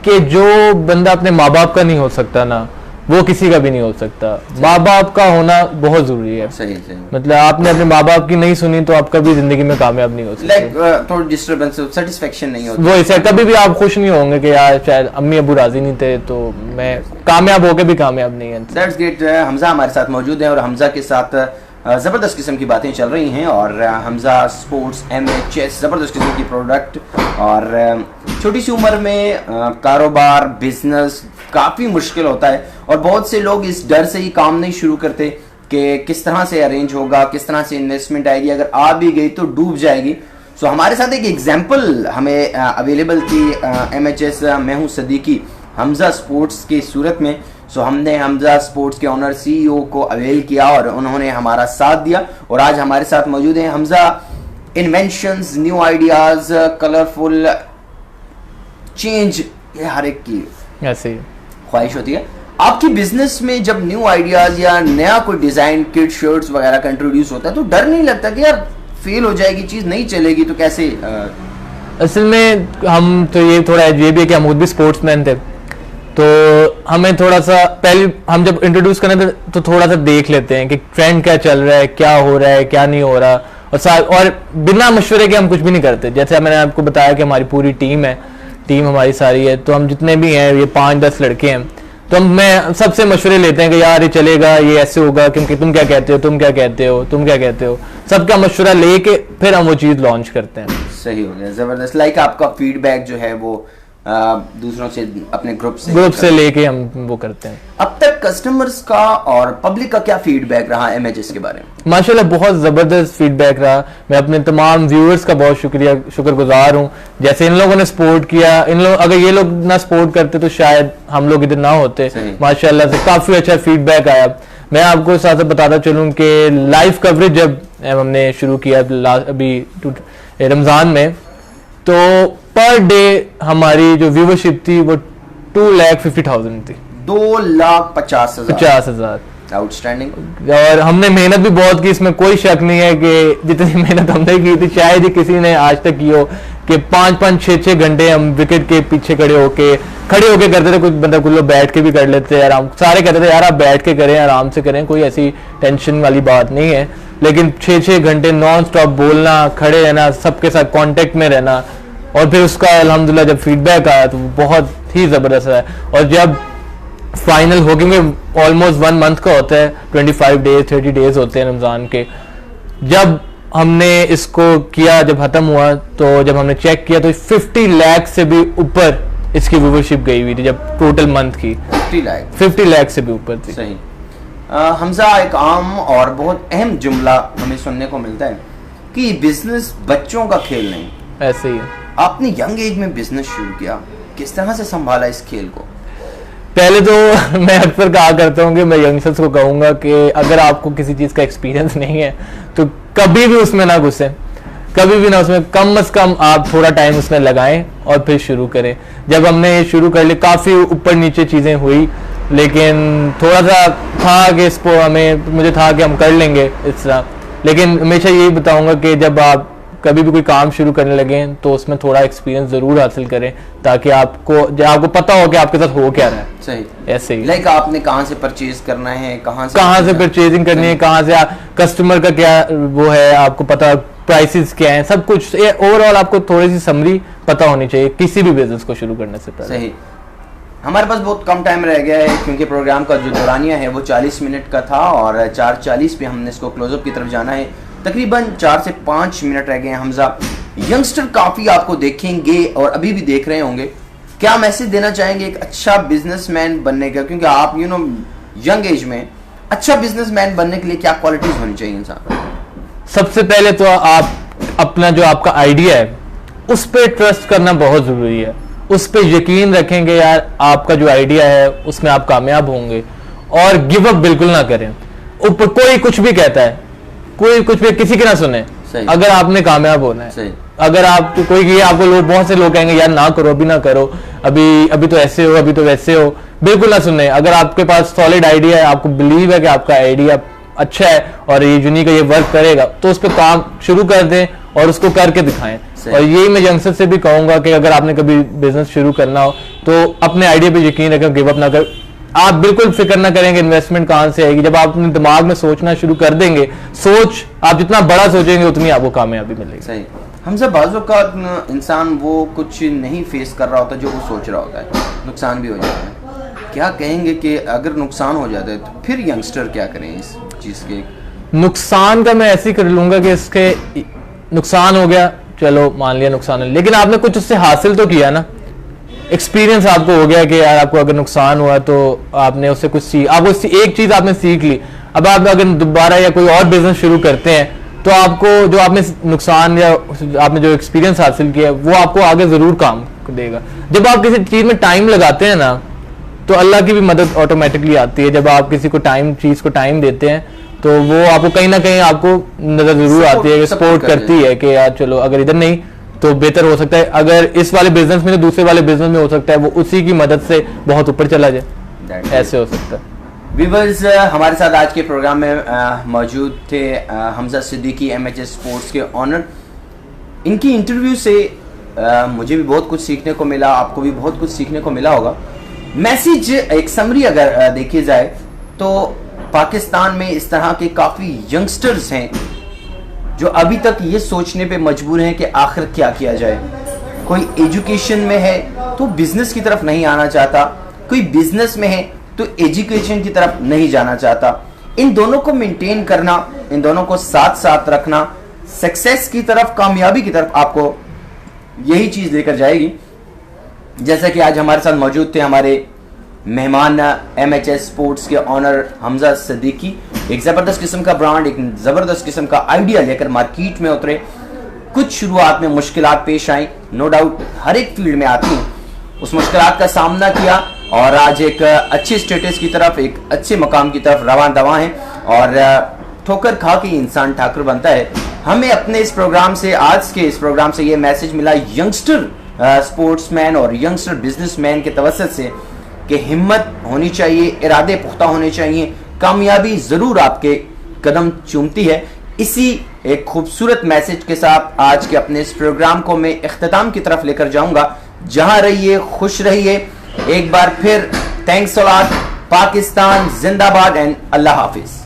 कि जो बंदा अपने माँ बाप का नहीं हो सकता ना, वो किसी का भी नहीं हो सकता। माँ बाप का होना बहुत जरूरी है। सही। मतलब आपने अपने माँ बाप की नहीं सुनी तो आप कभी जिंदगी में कामयाब नहीं हो सकते। थोड़ा डिस्टर्बेंस, सेटिस्फेक्शन नहीं होती। वो इसे कभी भी आप खुश नहीं होंगे कि यार शायद अम्मी अबू राजी नहीं थे तो मैं कामयाब होकर भी कामयाब नहीं है। That's great. हमजा हमारे साथ मौजूद है और हमजा के साथ ज़बरदस्त किस्म की बातें चल रही हैं, और हमजा स्पोर्ट्स MHS ज़बरदस्त किस्म की प्रोडक्ट, और छोटी सी उम्र में कारोबार, बिजनेस काफ़ी मुश्किल होता है, और बहुत से लोग इस डर से ही काम नहीं शुरू करते कि किस तरह से अरेंज होगा, किस तरह से इन्वेस्टमेंट आएगी, अगर आ भी गई तो डूब जाएगी। सो हमारे साथ एक एग्जाम्पल हमें अवेलेबल थी MHS मैं हूँ सिद्दीकी हमजा स्पोर्ट्स की सूरत में। सो हमने हमजा स्पोर्ट्स के ऑनर CEO को अवेल किया और उन्होंने हमारा साथ दिया, और आज हमारे साथ मौजूद हैं Hamza. Inventions, new ideas, colourful change, ये हर एक की ऐसे ही ख्वाहिश होती है। आपकी बिजनेस में जब न्यू आइडियाज या नया कोई डिजाइन, किट, शर्ट्स वगैरह का इंट्रोड्यूस होता है तो डर नहीं लगता कि यार फेल हो जाएगी चीज, नहीं चलेगी तो कैसे? असल में हम तो ये थोड़ा ये भी है कि हम खुद भी स्पोर्ट्समैन थे, तो हमें थोड़ा सा पहले हम जब इंट्रोड्यूस करने थे तो थोड़ा सा देख लेते हैं कि ट्रेंड क्या चल रहा है, क्या हो रहा है, क्या नहीं हो रहा, और बिना मशवरे के हम कुछ भी नहीं करते। जैसे मैंने आपको बताया कि हमारी पूरी टीम है, टीम हमारी सारी है, तो हम जितने भी हैं ये 5-10 लड़के हैं, तो मैं सबसे मशवरे लेते हैं कि यार ये चलेगा, ये ऐसे होगा, क्योंकि तुम क्या कहते हो, तुम क्या कहते हो, तुम क्या कहते हो, सबका मशवरा लेके फिर हम वो चीज़ लॉन्च करते हैं। सही हो गया, जबरदस्त। लाइक आपका फीडबैक जो है वो दूसरों से, अपने ग्रुप से लेके हम वो करते हैं। अब तक कस्टमर्स का और पब्लिक का क्या फीडबैक रहा एमएचएस के बारे में? माशाल्लाह बहुत ज़बरदस्त फीडबैक रहा। मैं अपने तमाम व्यूअर्स का बहुत शुक्रगुजार हूँ। जैसे इन लोगों ने सपोर्ट किया, अगर ये लोग ना सपोर्ट करते तो शायद हम लोग इधर ना होते। माशाल्लाह से काफ़ी अच्छा फीडबैक आया। मैं आपको साथ साथ बताता चलूँ कि लाइव कवरेज जब हमने शुरू किया अभी रमज़ान में, तो पर डे हमारी जो व्यूवरशिप थी वो 2,50,000 थी। 2,50,000। आउटस्टैंडिंग। और हमने मेहनत भी बहुत की, इसमें कोई शक नहीं है कि जितनी मेहनत हमने की थी शायद ही किसी ने आज तक की हो, कि 5-5, 6-6 घंटे हम विकेट के पीछे खड़े होके करते थे। कुछ कुछ लोग बैठ के भी कर लेते हैं आराम, सारे कहते थे यार आप बैठ के करें, आराम से करें, कोई ऐसी टेंशन वाली बात नहीं है। लेकिन 6-6 घंटे नॉन स्टॉप बोलना, खड़े रहना, सबके साथ कांटेक्ट में रहना, और फिर उसका अल्हम्दुलिल्लाह जब फीडबैक आया तो बहुत ही ज़बरदस्त है। और जब फाइनल हो गए, ऑलमोस्ट 1 मंथ का होता है, 25 डेज 30 डेज होते हैं रमज़ान के, जब हमने इसको किया, जब ख़त्म हुआ तो जब हमने चेक किया तो 50 लाख से भी ऊपर इसकी व्यूवरशिप गई हुई थी। जब टोटल मंथ की 50 लाख से भी ऊपर थी। सही। हमजा, एक आम और बहुत अहम जुमला हमें सुनने को मिलता है कि बिजनेस बच्चों का खेल नहीं। ऐसे ही है। आपने यंग एज में बिजनेस शुरू किया, किस तरह से संभाला इस खेल को? पहले तो मैं अक्सर कहा करता हूँ कि मैं यंगस्टर्स को कहूँगा कि अगर आपको किसी चीज़ का एक्सपीरियंस नहीं है तो कभी भी उसमें ना घुसें, कभी भी ना उसमें, कम से कम आप थोड़ा टाइम उसमें लगाएं और फिर शुरू करें। जब हमने ये शुरू कर लिया, काफ़ी ऊपर नीचे चीज़ें हुई, लेकिन थोड़ा सा था कि मुझे था कि हम कर लेंगे इस तरह। लेकिन हमेशा यही बताऊँगा कि जब आप कभी भी कोई काम शुरू करने लगे तो उसमें थोड़ा एक्सपीरियंस जरूर हासिल करें, ताकि आपको पता हो कि आपके साथ हो क्या रहा है। सही। ऐसे ही लाइक आपने कहाँ से परचेज करना है, कहाँ से परचेजिंग करनी है, कहाँ से कस्टमर का क्या वो है, आपको पता, प्राइसेस क्या है, सब कुछ ओवरऑल आपको थोड़ी सी समरी पता होनी चाहिए किसी भी बिजनेस को शुरू करने से पहले। सही। हमारे पास बहुत कम टाइम रह गया है क्योंकि प्रोग्राम का जो दौरानिया है वो 40 मिनट का था और 4:40 पे हमने इसको क्लोजअप की तरफ जाना है। तकरीबन 4 से 5 मिनट रह गए हैं। हमजा, यंगस्टर काफ़ी आपको देखेंगे और अभी भी देख रहे होंगे, क्या मैसेज देना चाहेंगे एक अच्छा बिजनेसमैन बनने का? क्योंकि आप यंग एज में अच्छा बिजनेसमैन बनने के लिए क्या क्वालिटीज होनी चाहिए इंसान? सबसे पहले तो आप अपना जो आपका आइडिया है उस पर ट्रस्ट करना बहुत ज़रूरी है। उस पर यकीन रखेंगे यार आपका जो आइडिया है उसमें आप कामयाब होंगे, और गिव अप बिल्कुल ना करें। ऊपर कोई कुछ भी कहता है, कोई कुछ भी, किसी की ना सुने। अगर आपने कामयाब होना है, अगर आप कोई आपको बहुत से लोग कहेंगे यार ना करो, अभी ना करो, अभी तो ऐसे हो, अभी तो वैसे हो, बिल्कुल ना सुने। अगर आपके पास सॉलिड आइडिया है, आपको बिलीव है कि आपका आइडिया अच्छा है और ये यूनिक है, ये वर्क करेगा, तो उस पर काम शुरू कर दें और उसको करके दिखाएं। और यही मैं यंगस्टर से भी कहूंगा कि अगर आपने कभी बिजनेस शुरू करना हो तो अपने आइडिया पे यकीन रखें, गिव अप ना कर। आप बिल्कुल फिक्र ना करेंगे इन्वेस्टमेंट कहां से आएगी। जब आप अपने दिमाग में सोचना शुरू कर देंगे, आप जितना बड़ा सोचेंगे उतनी आपको कामयाबी मिलेगी। सही। हमसे बाज़ औक़ात इंसान वो कुछ नहीं फेस कर रहा होता जो वो सोच रहा होता है, नुकसान भी हो जाता है। क्या कहेंगे कि अगर नुकसान हो जाता है तो फिर यंगस्टर क्या करें इस चीज़ के? नुकसान का मैं ऐसे ही कर लूँगा कि इसके नुकसान हो गया, चलो मान लिया नुकसान है, लेकिन आपने कुछ उससे हासिल तो किया ना। एक्सपीरियंस आपको हो गया कि यार आपको अगर नुकसान हुआ तो आपने उससे कुछ आपको एक चीज़ आपने सीख ली। अब आप अगर दोबारा या कोई और बिजनेस शुरू करते हैं तो आपको जो आपने नुकसान या आपने जो एक्सपीरियंस हासिल किया वो आपको आगे ज़रूर काम देगा। जब आप किसी चीज़ में टाइम लगाते हैं ना तो अल्लाह की भी मदद ऑटोमेटिकली आती है। जब आप किसी को चीज़ को टाइम देते हैं तो वो आपको कहीं ना कहीं आपको नजर जरूर आती है, सपोर्ट करती है कि यार चलो अगर इधर नहीं तो बेहतर हो सकता है, अगर इस वाले बिजनेस में तो दूसरे वाले बिजनेस में हो सकता है वो उसी की मदद से बहुत ऊपर चला जाए, ऐसे हो सकता है। व्यूअर्स, हमारे साथ आज के प्रोग्राम में मौजूद थे हमजा सिद्दीकी, MHS स्पोर्ट्स के ऑनर। इनकी इंटरव्यू से मुझे भी बहुत कुछ सीखने को मिला, आपको भी बहुत कुछ सीखने को मिला होगा। मैसेज एक समरी अगर देखी जाए तो पाकिस्तान में इस तरह के काफ़ी यंगस्टर्स हैं जो अभी तक ये सोचने पे मजबूर हैं कि आखिर क्या किया जाए। कोई एजुकेशन में है तो बिजनेस की तरफ नहीं आना चाहता, कोई बिजनेस में है तो एजुकेशन की तरफ नहीं जाना चाहता। इन दोनों को मेंटेन करना, इन दोनों को साथ साथ रखना, सक्सेस की तरफ, कामयाबी की तरफ आपको यही चीज लेकर जाएगी। जैसा कि आज हमारे साथ मौजूद थे हमारे मेहमान MHS स्पोर्ट्स के ऑनर हमजा सिद्दीकी, एक जबरदस्त किस्म का ब्रांड, एक जबरदस्त किस्म का आइडिया लेकर मार्केट में उतरे। कुछ शुरुआत में मुश्किलात पेश आई, नो डाउट हर एक फील्ड में आती हैं, उस मुश्किलात का सामना किया और आज एक अच्छे स्टेटस की तरफ, एक अच्छे मकाम की तरफ रवान दवा है। और ठोकर खा के इंसान ठाकुर बनता है। हमें अपने इस प्रोग्राम से, आज के इस प्रोग्राम से ये मैसेज मिला यंगस्टर स्पोर्ट्समैन और यंगस्टर बिजनेसमैन के तवज्जुह से कि हिम्मत होनी चाहिए, इरादे पुख्ता होने चाहिए, कामयाबी ज़रूर आपके कदम चूमती है। इसी एक खूबसूरत मैसेज के साथ आज के अपने इस प्रोग्राम को मैं इख्तिताम की तरफ लेकर जाऊंगा। जहां रहिए, खुश रहिए। एक बार फिर थैंक्स अ लॉट। पाकिस्तान जिंदाबाद एंड अल्लाह हाफिज।